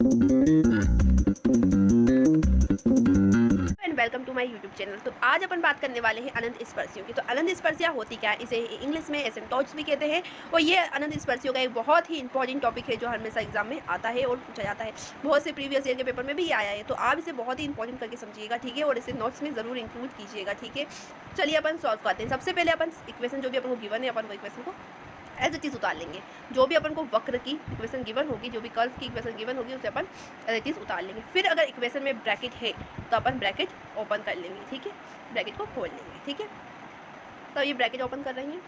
And welcome to my YouTube channel. तो आज अपन बात करने वाले हैं अनंत स्पर्शियों की। तो अनंत स्पर्शियाँ होती क्या है, इसे इंग्लिश में एसिम्पटोट्स भी कहते हैं। और ये अनंत स्पर्शियों का एक बहुत ही इंपॉर्टेंट टॉपिक है जो हमेशा एग्जाम में आता है और पूछा जाता है। बहुत से प्रीवियस ईयर के पेपर में भी आया है। तो आप इसे बहुत ही इंपॉर्टेंट करके समझिएगा, ठीक है, और इसे नोट्स में जरूर इंक्लूड कीजिएगा, ठीक है। चलिए अपन सॉल्व करते हैं। सबसे पहले अपन इक्वेशन जो भी अपन को गिवन है, अपन वो इक्वेशन को एज इट इज उतार लेंगे। जो भी अपन को वक्र की इक्वेशन गिवन होगी, जो भी कर्व की इक्वेशन गिवन होगी, उसे अपन एज इट इज उतार लेंगे। फिर अगर इक्वेशन में ब्रैकेट है तो अपन ब्रैकेट ओपन कर लेंगे, ठीक है, ब्रैकेट को खोल लेंगे, ठीक है। तो ये ब्रैकेट ओपन कर रही हैं,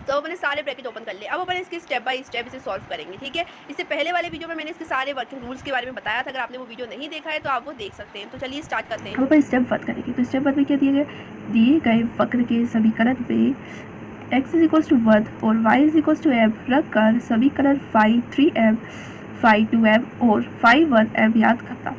तो अपने सारे ब्रैकेट ओपन कर लिए। अब अपन इसके स्टेप बाय स्टेप इसे सॉल्व करेंगे, ठीक है। इससे पहले वाले वीडियो में मैंने इसके सारे वर्किंग रूल्स के बारे में बताया था। अगर आपने वो वीडियो नहीं देखा है तो आप वो देख सकते हैं। तो चलिए स्टार्ट करते हैं। हम अपन स्टेप 1 करेंगे। तो स्टेप 1 में क्या दिए गए वक्र के समीकरण में x इज इक्वल टू 1 और y is equal to m रख कर समीकरण फाई 3m फाई 2m और फाई 1m याद करता।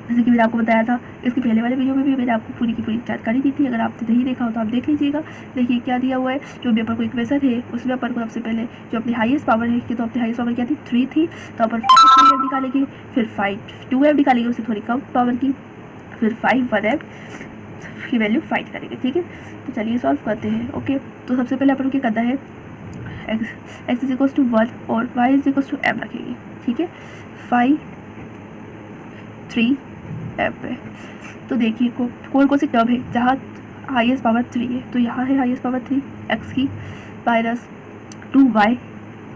जैसे कि मैंने आपको बताया था, इसके पहले वाले वीडियो में भी मैंने आपको पूरी की पूरी जानकारी दी थी। अगर आपने नहीं देखा हो तो आप देख लीजिएगा। देखिए क्या दिया हुआ है, जो भी अपन को इक्वेशन है उसमें अपन को सबसे पहले जो अपनी हाईएस्ट पावर है कि, तो अपनी हाईएस्ट पावर क्या थी 3 थी। तो अपन 5 निकालेंगे, फिर 5 2m निकालेंगे, उससे थोड़ी कम पावर की, फिर 5 1m की वैल्यू फाइंड करेंगे, ठीक है। तो चलिए सॉल्व करते हैं। ओके, तो सबसे पहले अपन को क्या करना है, x इज इक्वल टू 1 और y is equal to m रखेंगे, ठीक है, 5 3 m पे। तो देखिए कौन कौन सी टर्म है जहाँ हाईएस्ट पावर 3 है। तो यहाँ है हाईएस्ट पावर 3 x की माइनस 2y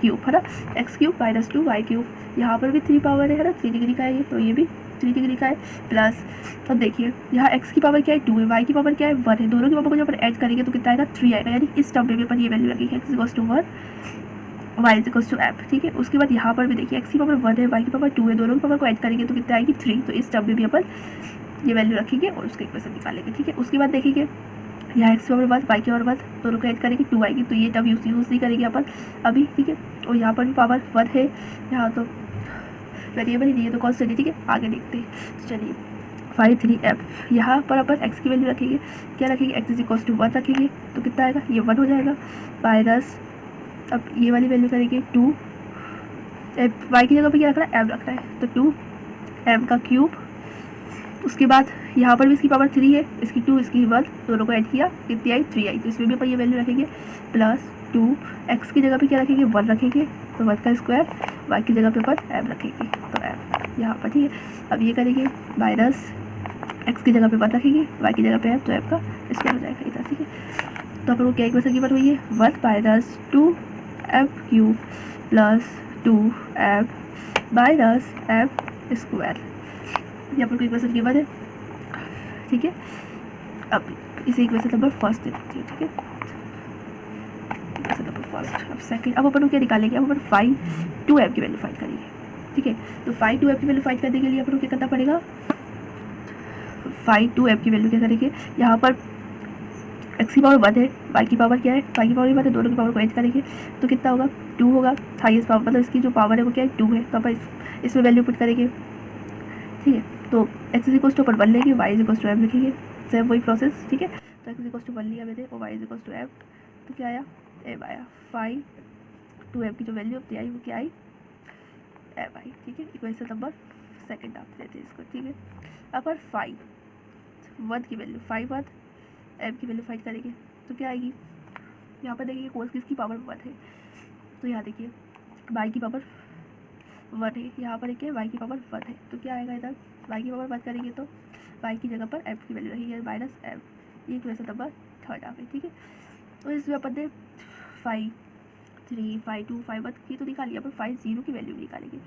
क्यूब, है ना, x cube minus 2y cube. यहाँ पर भी 3 पावर है ना, 3 डिग्री का है ये, तो ये भी 3 डिग्री का है प्लस। तब देखिए यहाँ x की पावर क्या है 2 है, y की पावर क्या है 1 है। दोनों की पावर को जब ऐड करेंगे तो कितना आएगा 3 आएगा। यानी इस टर्म में भी अपन ये वैल्यू रखेंगे x equals to 1 y is equals to m, ठीक है। उसके बाद यहाँ पर भी देखिए x की पावर 1 है, y की पावर 2 है, दोनों की पावर को ऐड करेंगे तो कितना आएगी 3। तो इस टर्म में भी अपन ये वैल्यू रखेंगे और उसका इक्वेशन निकालेंगे, ठीक है। उसके बाद देखेंगे यहाँ x की पावर 1 y की पावर 1 दोनों को ऐड करेंगे 2 आएगी। तो ये टर्म यूज नहीं करेंगे अपन अभी, ठीक है। और यहाँ पर भी पावर 1 है, यहाँ तो वेरिएबल ही नहीं है तो कॉन्स्टेंट है, ठीक है। आगे देखते हैं। तो चलिए 5 3 m, यहाँ पर अपन x की वैल्यू रखेंगे, क्या रखेंगे, x इज इक्वल टू 1 रखेंगे तो कितना आएगा, ये 1 हो जाएगा माइनस। अब ये वाली वैल्यू करेंगे 2, y की जगह पे क्या रखना है m रखना है, तो 2 m का क्यूब। उसके बाद यहाँ पर भी इसकी पावर 3 है, इसकी 2 इसकी 1, दोनों को ऐड किया कितनी आई 3 आई। तो इसमें भी अपन ये वैल्यू रखेंगे प्लस 2, x की जगह पे क्या रखेंगे 1 रखेंगे, तो 1 का स्क्वायर, y की जगह पे अपन m रखेंगे, तो m यहाँ पर, ठीक है। अब ये करेंगे माइनस x की जगह पे 1 रखेंगे, y की जगह पे m, तो m का स्क्वायर हो जाएगा इधर, ठीक है। तो अपन को क्या इक्वेशन की बात हुई है 1 minus 2m cube plus 2m minus m square, ये अपन को इक्वेशन की बात है, ठीक है। अब इसे इक्वेशन नंबर फर्स्ट दे देती है, ठीक है, इक्वेशन नंबर फर्स्ट। अब सेकंड, अब अपन क्या निकालेंगे, अब अपन 5 2m की वैल्यू फाइंड करेंगे, ठीक है। तो 5 2m की वैल्यू फाइंड करने के लिए अपन को क्या करना पड़ेगा, 5 2m की वैल्यू क्या करेंगे, यहाँ पर x की पावर 1 है, y की पावर क्या है, y की पावर 1 है, दोनों की पावर को ऐड करेंगे तो कितना होगा 2 होगा। हाईएस्ट पावर मतलब इसकी जो पावर है वो क्या है 2 है, तो अपन इसमें वैल्यू पुट करेंगे, ठीक है। तो x इज इक्वल्स टू अपन 1 लेंगे, y is equals to m लिखेंगे, सेम वही प्रोसेस, ठीक है। तो x इज इक्वल्स टू 1 लिया मैंने और y is equals to m, तो क्या आया m आया। 5 2m की जो वैल्यू अपनी आई वो क्या आई m आई, ठीक है। इक्वेशन नंबर सेकंड आप देते हैं इसको, ठीक है। अब 5 1 की वैल्यू 5 1 m की वैल्यू फाइंड करेंगे तो क्या आएगी, यहाँ पर देखिए कोस किसकी पावर 1 है, तो यहाँ देखिए y की पावर 1 है, यहाँ पर देखिए y की पावर 1 है, तो क्या आएगा इधर y की पावर 1 करेंगे तो y की जगह पर m की वैल्यू रहेगी माइनस m। ये इक्वेशन नंबर थर्ड आ गई, ठीक है। तो इसमें अपन ने 5 3 5 2 5 1 की तो निकाली, अपन 5 0 की वैल्यू भी निकालेंगे,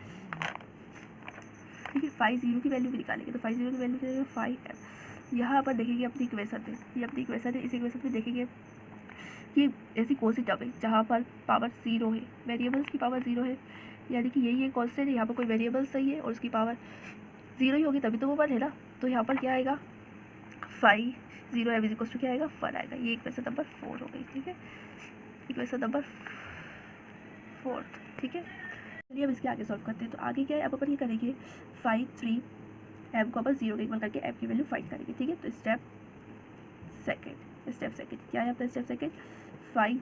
ठीक है। 5 0 की वैल्यू भी निकालेंगे, तो 5 0 की वैल्यू क्या 5m। यहाँ पर देखेंगे अपनी इक्वेशन है, ये अपनी इक्वेशन है। इस इक्वेशन में देखेंगे कि ऐसी कौन सी टर्म है जहाँ पर पावर 0 है, वेरिएबल्स की पावर 0 है, यानी कि यही है कॉन्स्टेंट है, यहाँ पर कोई वेरिएबल सही है और उसकी पावर 0 ही होगी तभी तो वो 1 है ना। तो यहाँ पर क्या आएगा 5 0 एम इज इक्वल टू क्या आएगा 1 आएगा। ये इक्वेशन नंबर 4 हो गई, ठीक है, इक्वेशन नंबर 4, ठीक है। चलिए अब इसके आगे सॉल्व करते हैं। तो आगे क्या है, अब अपन ये करेंगे 5 3 m को अपन 0 के इक्वल करके m की वैल्यू फाइंड करेंगे, ठीक है। तो स्टेप सेकंड क्या है अपना स्टेप सेकंड, 5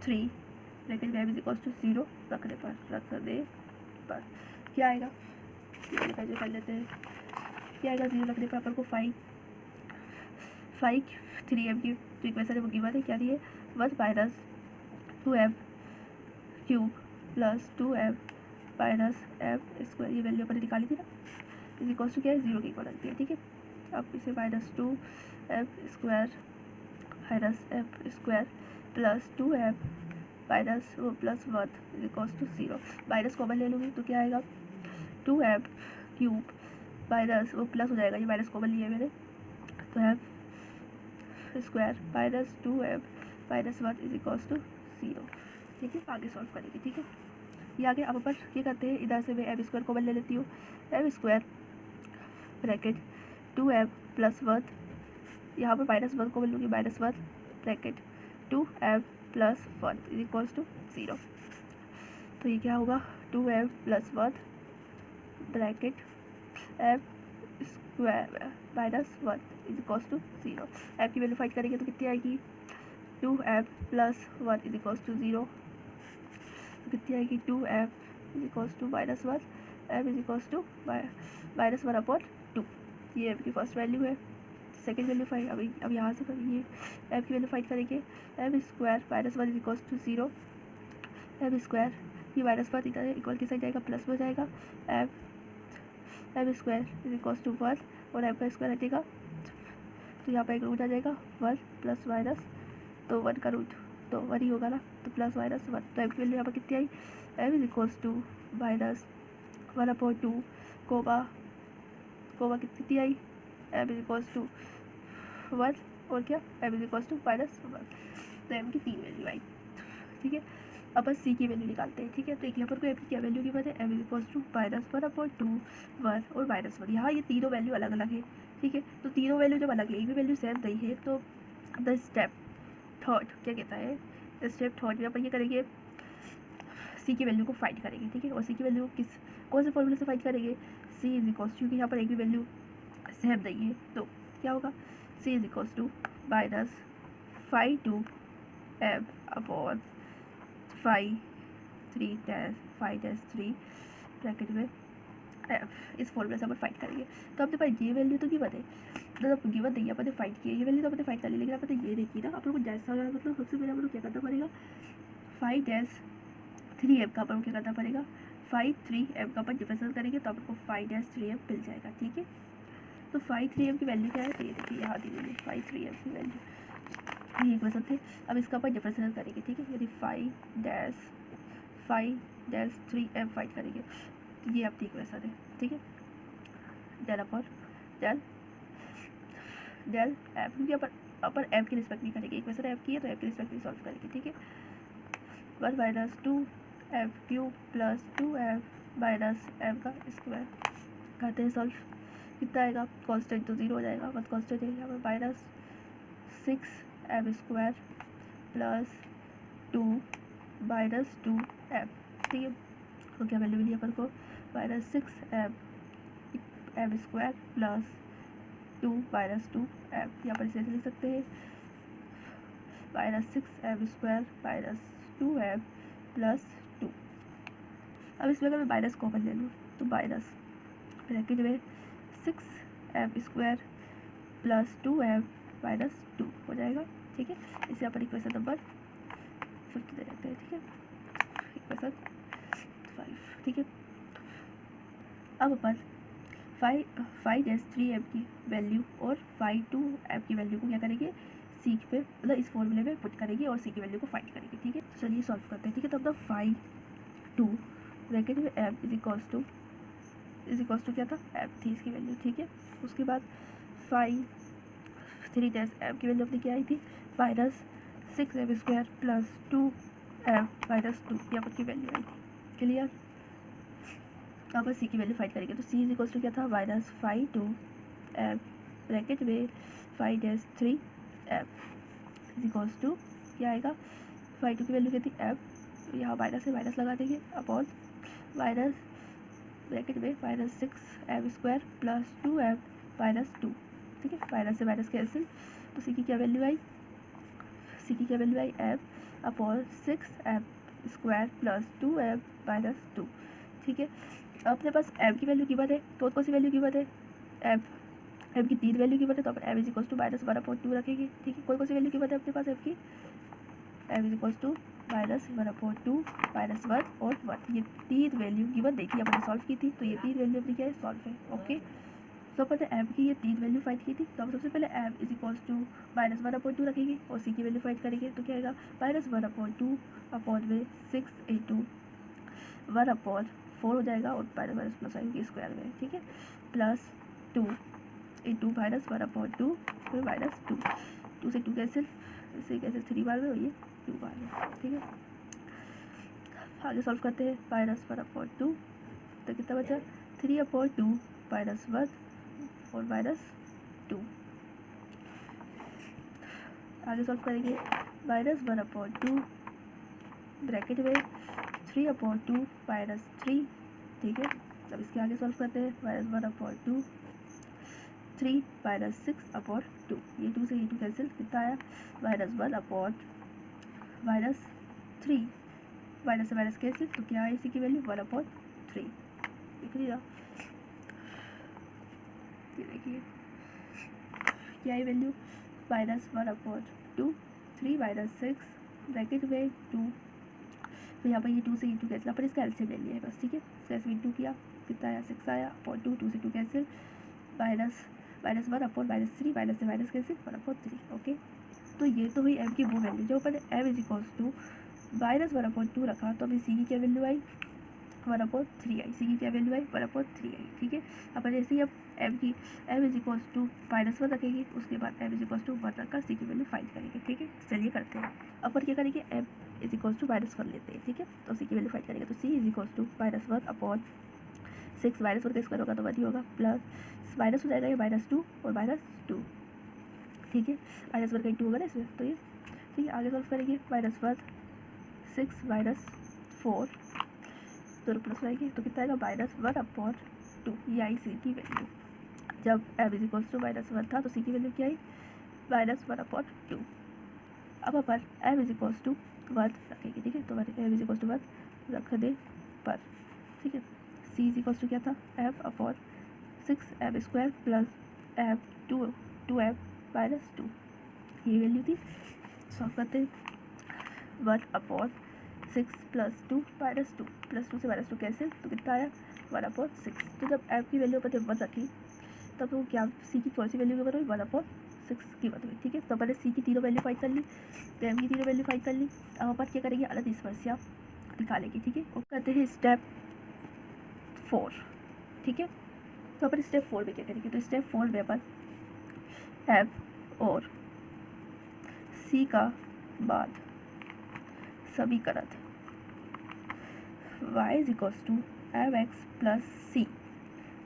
3 ब्रैकेट में m इज इक्वल टू 0 रखने पर रख दे बस क्या आएगा, पहले कर लेते हैं। क्या आएगा, 0 रखने पर अपन को 5 3m की जो इक्वेशन है वो गिवन है, क्या दी है, 1 minus 2m cube plus 2m minus m square, ये वैल्यू अपन निकाली थी ना, इज इक्वल टू क्या है, 0 के इक्वल आती है। ठीक है, अब इसे minus 2m square minus m square plus 2m minus वो plus 1 is equal to 0, minus common ले लूँगी तो क्या आएगा, 2m क्यूब माइनस वो प्लस हो जाएगा, ये माइनस कॉमन लिया मैंने, तो m square minus 2m minus 1 is equal to 0। ठीक है, आगे सॉल्व करेंगे। ठीक है, ये आगे अब अपन क्या करते हैं, इधर से मैं m स्क्वायर कॉमन ले लेती हूँ, m square bracket 2m plus 1, यहाँ पर माइनस 1 कॉमन लूँगी, minus 1 bracket 2m plus 1 is equal to 0। तो ये क्या होगा, 2m plus 1 bracket m square minus 1 is equal to 0। m की वैल्यू फाइंड करेंगे तो कितनी आएगी, 2m plus 1 is equal to 0, कितनी आएगी, 2m is equal to minus 1, m is equal to minus 1 upon 2, ये m की फर्स्ट वैल्यू है। सेकेंड वैल्यू फाइंड, अब यहाँ से ये m की वैल्यू फाइंड करेंगे, m square minus 1 is equal to 0, m square ये माइनस 1 इधर इक्वल के साइड जाएगा, प्लस में हो जाएगा, m square is equal to 1 और m का स्क्वायर हटेगा तो यहाँ पर एक रूट आ जाएगा, 1 प्लस माइनस, तो 1 का रूट तो 1 ही होगा ना, तो प्लस माइनस 1, तो m की वैल्यू यहाँ पर कितनी आई, m is equal to minus 1 upon 2 comma कितनी आई, m इज इक्वल टू 1 और क्या, m is equal to minus 1, तो m की 3 वैल्यू आई। ठीक है, अब c की वैल्यू निकालते हैं। ठीक है, तो एक यहाँ पर कोई m की क्या वैल्यू की बात है, m is equal to minus 1 upon 2 1 और माइनस 1, यहाँ ये तीनों वैल्यू अलग अलग है। ठीक है, तो तीनों वैल्यू जब अलग है, एक भी वैल्यू सेम नहीं है, तो द स्टेप थर्ड क्या कहता है, स्टेप थर्ड में अपन ये करेंगे, c की वैल्यू को फाइंड करेंगे। ठीक है, और c की वैल्यू कौन से फॉर्मूले से फाइंड करेंगे, c इज इक्वल टू, क्योंकि यहाँ पर एक भी वैल्यू सेम नहीं है तो क्या होगा, c is equal to minus 5m upon 5 bracket में f, इस फॉर्मूले से अपन फाइंड करेंगे। तो अपने पास ये वैल्यू तो गिवन है, मतलब गिवन नहीं है, अपन ने फाइंड की है, ये वैल्यू तो अपन ने फाइंड कर ली, लेकिन अपन ने ये देखी ना, अपन को जैसा मतलब सबसे पहले अपन को क्या करना पड़ेगा, 5-3m का अपन को क्या करना पड़ेगा, 5-3m का अपन डिफरेंशियल करेंगे तो आपको 5-3m मिल जाएगा। ठीक है, तो 5-3m की वैल्यू क्या है, तो ये देखिए यहाँ दी गई है 5-3m की वैल्यू, ये इक्वेशन थे। अब इसका अपन डिफरेंशियल करेंगे। ठीक है, यदि 5-3m फाइंड करेंगे तो ये अपनी इक्वेशन है। ठीक है, डेल अपॉन डेल m, क्योंकि अपन m के रिस्पेक्ट में करेंगे, इक्वेशन m की है तो m के रिस्पेक्ट में सॉल्व करेंगे। ठीक है, 1 minus 2m cube plus 2m minus m का स्क्वायर करते हैं सॉल्व, कितना आएगा, कांस्टेंट तो 0 हो जाएगा, बट कांस्टेंट है यहाँ पर minus 6m square plus 2 minus 2m। ठीक है, तो क्या वैल्यू मिली अपन को, minus 6m square plus 2 minus 2m, यहाँ पर इसे लिख सकते हैं minus 6m square minus 2m plus 2। अब इसमें अगर मैं माइनस कॉमन ले लूँ तो माइनस ब्रैकेट में 6m square plus 2m minus 2 हो जाएगा। ठीक है, इसे अपन इक्वेशन नंबर 5 दे देते हैं। ठीक है, इक्वेशन 5। ठीक है, अब अपन 5-3m की वैल्यू और 5-2m की वैल्यू को क्या करेंगे, सी पे मतलब इस फॉर्मूले में पुट करेंगे और सी की वैल्यू को फाइंड करेंगे। ठीक है, तो चलिए सॉल्व करते हैं। ठीक है, तो अपना 5-2 ब्रैकेट में m इज इक्वल्स टू क्या था, m थी इसकी वैल्यू। ठीक है, उसके बाद 5-3m की वैल्यू अपनी क्या आई थी, minus 6m square plus 2m minus 2, यहाँ पर की वैल्यू आई थी। क्लियर, तो अब सी की वैल्यू फाइंड करेंगे तो सी इज इक्वल्स टू क्या था, माइनस 5-2m ब्रैकेट में 5-3m इज इक्वल्स टू क्या आएगा, 5-2 की वैल्यू क्या थी m, यहाँ माइनस से माइनस लगा देंगे अपॉन माइनस ब्रैकेट में minus 6m square plus 2m minus 2। ठीक है, माइनस से माइनस कैंसिल, तो सी की क्या वैल्यू आई, m upon 6m square plus 2m minus 2। ठीक है। अपने पास एम की वैल्यू गिवन है, कौन सी वैल्यू गिवन है, एम की 3 वैल्यू गिवन है, तो अपन एम इज इक्वल टू -1/2 रखेंगे, ठीक है। कौन सी वैल्यू गिवन है अपने पास एम की, एम इज इक्वल टू -1/2 -1 और 1, ये 3 वैल्यू गिवन देखिए अपने सॉल्व की थी, तो ये 3 वैल्यू अपनी क्या है, सॉल्व है, ओके। तो अपन ने एम की ये 3 वैल्यू फाइंड की थी, तो हम सबसे पहले एम इज इक्वल टू -1/2 रखेंगे और सी की वैल्यू फाइंड करेंगे, तो क्या आएगा -1/2 अपॉन में 6 इंटू 1/4 हो जाएगा और माइनस प्लस आएंगे स्क्वायर में, ठीक है, प्लस 2 इंटू -1/2 फिर -2, 2 से 2 कैंसिल, इससे कैंसिल 3 बार में और ये 2 बार में, ठीक है। आगे सॉल्व करते हैं, -1/2 तो कितना बचा 3/2 -1 और -2, आगे सॉल्व करेंगे -1/2 ब्रैकेट में 3/2 -3, ठीक है। अब इसके आगे सॉल्व करते हैं, -1/2 3 -6/2, ये 2 से ये 2 कैंसिल, कितना आया -1/3, माइनस से माइनस कैंसिल, तो क्या है इसी की वैल्यू 1/3, लिख लिया, ये देखिए क्या है वैल्यू -1/2 3 -6 ब्रैकेट में 2, तो यहाँ पर ये 2 से ये 2 कैंसिल, अपन इसका एलसीएम ले लिया है बस, ठीक है। इसका एलसीएम 2 किया, कितना आया 6 आया, अपॉन 2 से 2 कैंसिल, -1 अपॉन -3 माइनस से माइनस कैंसिल 1/3, ओके। तो ये तो हुई एम की वो वैल्यू, जो अपन एम इज इक्वल्स टू -1/2 रखा, तो अभी सी की क्या वैल्यू आई 1/3 आई, सी की क्या वैल्यू आई 1/3 आई, ठीक है। अपन ऐसे ही अब एम इज इक्वल्स टू -1 रखेंगे, उसके बाद एम इज इक्वल्स टू 1 रखकर सी की वैल्यू फाइंड करेंगे, ठीक है। चलिए करते हैं, अपन क्या करेंगे एम इज इक्वल्स टू -1 लेते हैं, ठीक है, तो सी की वैल्यू फाइंड करेंगे, तो सी इज इक्वल्स टू -1 अपॉन 6 -1 का स्क्वायर होगा तो 1 ही होगा, प्लस माइनस हो जाएगा ये -2 और -2, ठीक है, -1 का 2 होगा ना इसमें, तो ये ठीक है। आगे सॉल्व करेंगे -1 6 -4 दोनों प्लस रहेंगे, तो कितना आएगा -1/2, ये आई सी की वैल्यू। जब एम इज इक्वल्स टू -1 था तो सी की वैल्यू क्या आई -1/2। अब अपन एम इज इक्वल्स टू 1 रखेंगे, ठीक है, तो एम इज इक्वल्स टू 1 रख दे पर, ठीक है। सी इज इक्वल्स टू क्या था m/6 m² plus m 2m -2, ये वैल्यू थी। सॉल्व करते 1/6 प्लस 2 -2 प्लस 2 से -2 कैंसिल, तो कितना आया 1/6। तो जब m की वैल्यू अपन 1 रखी तब तो क्या सी की कौन सी वैल्यू की हुई 1/6 की हुई, ठीक है। तो अपन ने सी की तीनों वैल्यू फाइंड कर ली, तो एम की तीनों वैल्यू फाइंड कर ली। अब अपन क्या करेंगे अनंत स्पर्शिया निकालेंगे, ठीक है, और करते हैं स्टेप 4, ठीक है। तो अपन स्टेप 4 में क्या करेंगे, तो स्टेप 4 में अपन एम और सी का बाद समीकरण y is equals to mx plus C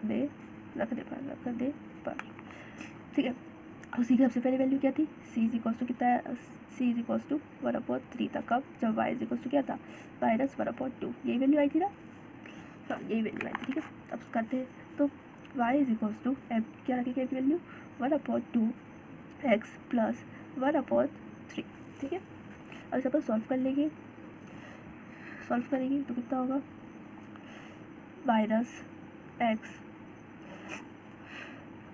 में रख दे पर, ठीक है। और सी की सबसे पहले वैल्यू क्या थी, सी इज इक्वल्स टू कितना है, सी इज इक्वल्स टू 1/3 था, कब जब y इज इक्वल्स टू क्या था -1/2, यही वैल्यू आई थी ना, हाँ यही वैल्यू आई थी, ठीक है। अब करते हैं, तो y is equals to M क्या रखेंगे एम वैल्यू 1/2 x प्लस 1/3, ठीक है। अब इसे अपन सॉल्व कर लेंगे, सॉल्व करेंगे तो कितना होगा -x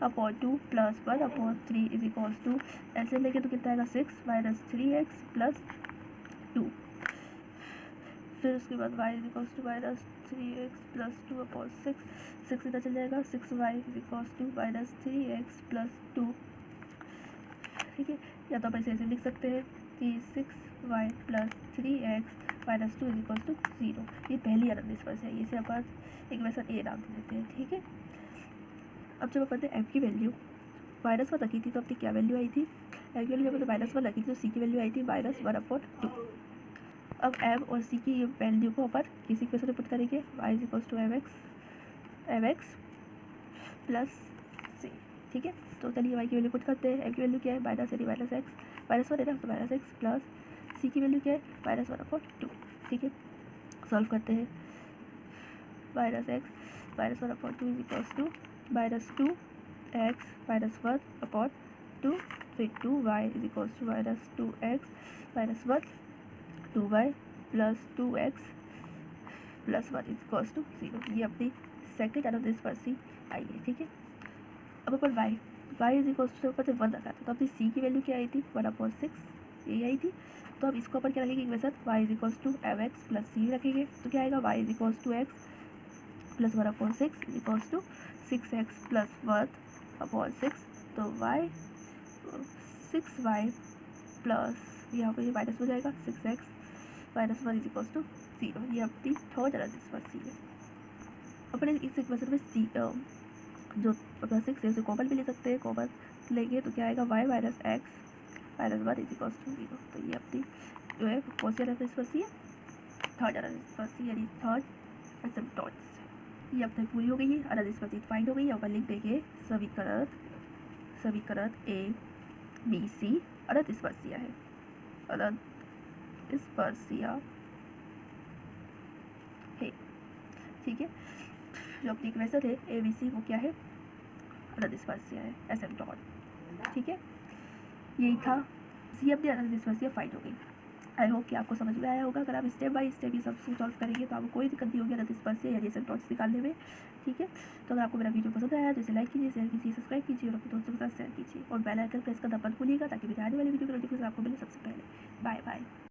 upon 2 plus 1/3 is equals to, ऐसे लेंगे तो कितना आएगा 6 -3x प्लस 2, फिर उसके बाद y is equals to -3x plus 2/6, 6 इधर चल जाएगा 6y is equals to -3x plus 2, ठीक है। या तो आप ऐसे लिख सकते हैं कि 6y plus 3x minus 2 is equals to 0, ये पहली अनंत स्पर्शिया है, इसे अपन इक्वेशन ए नाम दे देते हैं, ठीक है। अब जब अपन ने एम की वैल्यू -1 रखी थी तो अपनी क्या वैल्यू आई थी, एम की वैल्यू जब अपन -1 रखी थी तो सी की वैल्यू आई थी -1/2। अब एम और सी की वैल्यू को अपन किसी इक्वेशन में पुट करेंगे, y is equals to mx plus C, ठीक है। तो चलिए y की वैल्यू पुट करते हैं, एम की वैल्यू क्या है -1 है ना, तो -x प्लस सी की वैल्यू क्या है -1/2, ठीक है। सॉल्व करते हैं, -x -1/2 is equals to -2x -1/2, फिर 2y is equals to -2x -1, 2y plus 2x plus 1 is equals to 0। ये अपनी सेकेंड अनंत स्पर्शी आई है, ठीक है। अब अपन वाई इज इक्वल्स टू पता 1 रखा था, तो अपनी सी की वैल्यू क्या आई थी 1/6 यही आई थी। तो अब इसको अपन क्या रखेंगे equation Y is equals to M X plus C रखेंगे, तो क्या आएगा Y is equals to X plus 1/6 is equals to 6x plus 1/6। तो वाई 6y प्लस यहाँ पर ये माइनस हो जाएगा 6x minus 1 is equals to 0। ये अपनी थर्ड अनंत स्पर्शी है। अपने इस इक्वेशन में सी जो अपना 6 है उसे कॉमन भी ले सकते हैं, कॉमन लेंगे तो क्या आएगा y minus X minus 1 is equals to 0। तो ये अपनी जो है कौन सी अनंत स्पर्शी है, थर्ड अनंत स्पर्शी यानी थर्ड एसिम्पटोट्स। ये अपनी पूरी हो गई है, अनंत स्पर्शी फाइंड हो गई है। अब लिख देंगे समीकरण ए बी सी अनंत स्पर्शियाँ है, अनंत स्पर्शियाँ है, ठीक है। जो अपनी इक्वेशन है ए बी सी वो क्या है अनंत स्पर्शियाँ है एसिम्पटोट, ठीक है। यही था, सी अपनी अनंत स्पर्शियाँ फाइंड हो गई। आई होप कि आपको समझ में आया होगा। अगर आप स्टेप बाय स्टेप ये सब सॉल्व करेंगे तो आपको कोई दिक्कत नहीं होगी अनंत स्पर्शियाँ यानी एसिम्पटोट्स निकालने में, ठीक है। तो अगर आपको मेरा वीडियो पसंद आया तो इसे लाइक कीजिए, शेयर कीजिए, सब्सक्राइब कीजिए और अपने दोस्तों के साथ शेयर कीजिए और बेल आइकन प्रेस करना मत भूलिएगा ताकि मेरे आने वाली वीडियो की नोटिफिकेशन आपको मिले सबसे पहले। Bye bye.